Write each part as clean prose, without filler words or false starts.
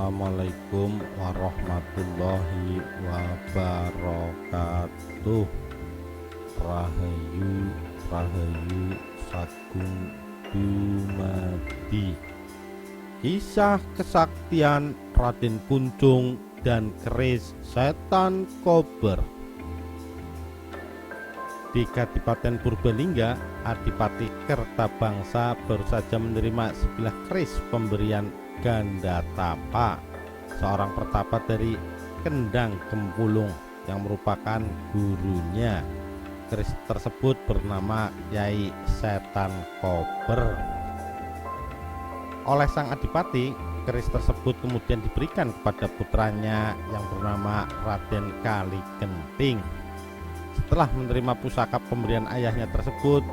Assalamualaikum warahmatullahi wabarakatuh. Rahayu Rahayu Sagung Dumadi. Kisah kesaktian Raden Kuncung dan keris setan kober. Di Kadipaten Purbalingga, Adipati Kertabangsa baru saja menerima sebilah keris pemberian Gandatapa, seorang pertapa dari Kendang Gempulung yang merupakan gurunya. Keris tersebut bernama Kyai Setan Kober. Oleh sang adipati, keris tersebut kemudian diberikan kepada putranya yang bernama Raden Kaligenting. Setelah menerima pusaka pemberian ayahnya tersebut,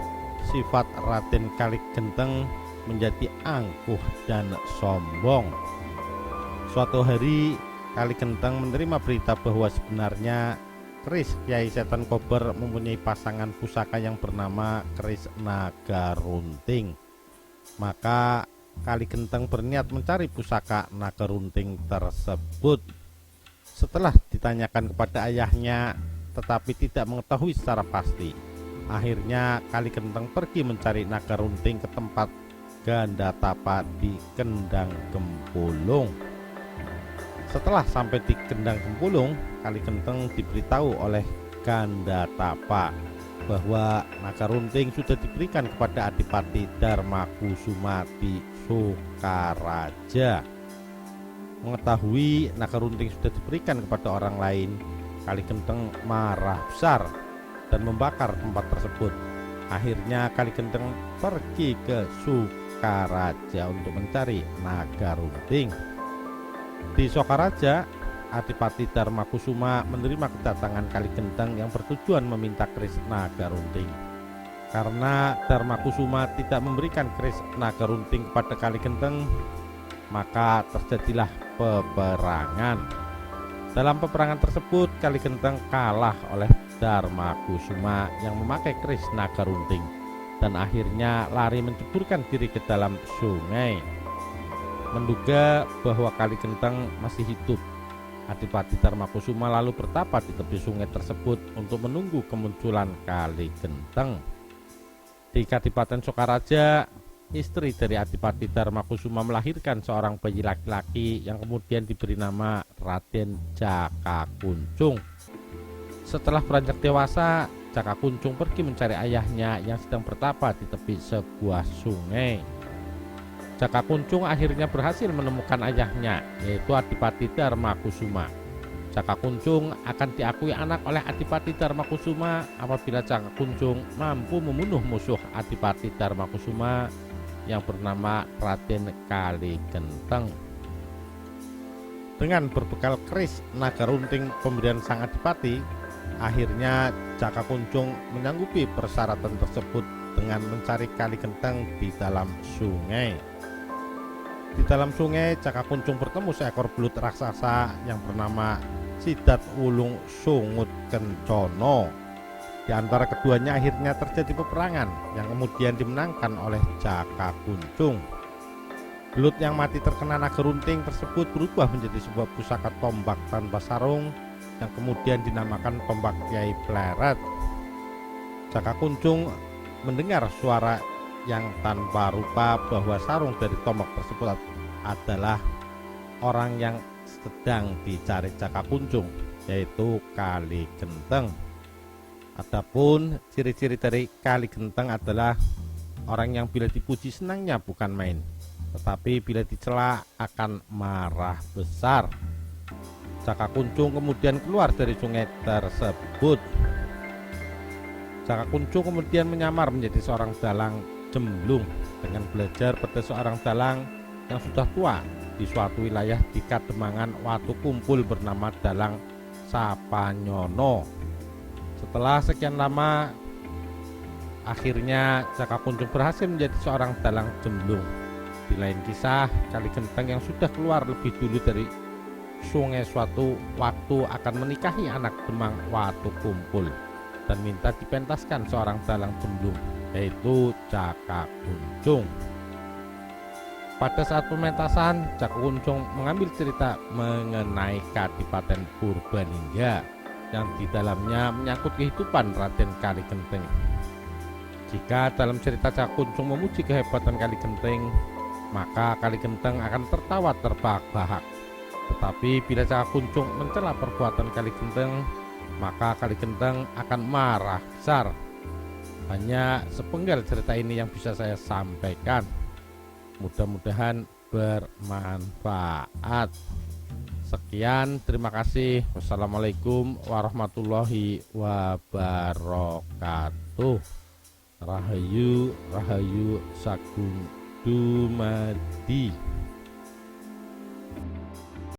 sifat Raden Kaligenting menjadi angkuh dan sombong. Suatu hari, Kaligenting menerima berita bahwa sebenarnya keris Kyai Setan Kober mempunyai pasangan pusaka yang bernama keris Naga Runting. Maka Kaligenting berniat mencari pusaka Naga Runting tersebut. Setelah ditanyakan kepada ayahnya tetapi tidak mengetahui secara pasti, akhirnya Kaligenting pergi mencari Naga Runting ke tempat Gandatapa di Kendang Gempulung. Setelah sampai di Kendang Gempulung, Kaligenting diberitahu oleh Gandatapa bahwa Naga Runting sudah diberikan kepada Adipati Darmakusuma di Sukaraja. Mengetahui Naga Runting sudah diberikan kepada orang lain, Kaligenting marah besar dan membakar tempat tersebut. Akhirnya Kaligenting pergi ke Sukaraja untuk mencari Naga Runting. Di Sukaraja, Adipati Darmakusuma menerima kedatangan Kaligenting yang bertujuan meminta keris Naga Runting. Karena Darmakusuma tidak memberikan keris Naga Runting kepada Kaligenting, maka terjadilah peperangan. Dalam peperangan tersebut, Kaligenting kalah oleh Darmakusuma yang memakai keris Naga Runting dan akhirnya lari menceburkan diri ke dalam sungai. Menduga bahwa Kaligenting masih hidup, Adipati Darmakusuma lalu bertapa di tepi sungai tersebut untuk menunggu kemunculan Kaligenting. Di Kadipaten Sukaraja, istri dari Adipati Darmakusuma melahirkan seorang bayi laki-laki yang kemudian diberi nama Raden Jaka Kuncung. Setelah beranjak dewasa, Jaka Kuncung pergi mencari ayahnya yang sedang bertapa di tepi sebuah sungai. Jaka Kuncung akhirnya berhasil menemukan ayahnya, yaitu Adipati Darmakusuma. Jaka Kuncung akan diakui anak oleh Adipati Darmakusuma apabila Jaka Kuncung mampu membunuh musuh Adipati Darmakusuma yang bernama Raden Kaligenting. Dengan berbekal keris Naga Runting pemberian sang adipati, akhirnya Jaka Kuncung menyanggupi persyaratan tersebut dengan mencari Kaligenting di dalam sungai. Di dalam sungai, Jaka Kuncung bertemu seekor belut raksasa yang bernama Sidat Wulung Sungut Kencono. Di antara keduanya akhirnya terjadi peperangan yang kemudian dimenangkan oleh Jaka Kuncung. Belut yang mati terkena Naga Runting tersebut berubah menjadi sebuah pusaka tombak tanpa sarung yang kemudian dinamakan tombak Kyai Pleret. Jaka Kuncung mendengar suara yang tanpa rupa bahwa sarung dari tombak tersebut adalah orang yang sedang dicari Jaka Kuncung, yaitu Kaligenting. Adapun ciri-ciri dari Kaligenting adalah orang yang bila dipuji senangnya bukan main, tetapi bila dicela akan marah besar. Jaka Kuncung kemudian keluar dari sungai tersebut. Jaka Kuncung kemudian menyamar menjadi seorang dalang jemblung dengan belajar pada seorang dalang yang sudah tua di suatu wilayah di Kademangan Watu Kumpul bernama Dalang Sapanyono. Setelah sekian lama, akhirnya Jaka Kuncung berhasil menjadi seorang dalang jemblung. Di lain kisah, Kaligenting yang sudah keluar lebih dulu dari sungai suatu waktu akan menikahi anak Demang Watu Kumpul dan minta dipentaskan seorang dalang jemblung, yaitu Jaka Kuncung. Pada saat pementasan, Cak Kuncung mengambil cerita mengenai Kadipaten Purbalingga yang di dalamnya menyangkut kehidupan Raden Kali Genting. Jika dalam cerita Cak Kuncung memuji kehebatan Kali Genting, maka Kali Genting akan tertawa terbahak-bahak. Tetapi bila Cak Kuncung mencela perbuatan Kali Genting, maka Kali Genting akan marah besar. Hanya sepenggal cerita ini yang bisa saya sampaikan. Mudah-mudahan bermanfaat. Sekian, terima kasih. Wassalamualaikum warahmatullahi wabarakatuh. Rahayu, Rahayu Sagung Dumadi.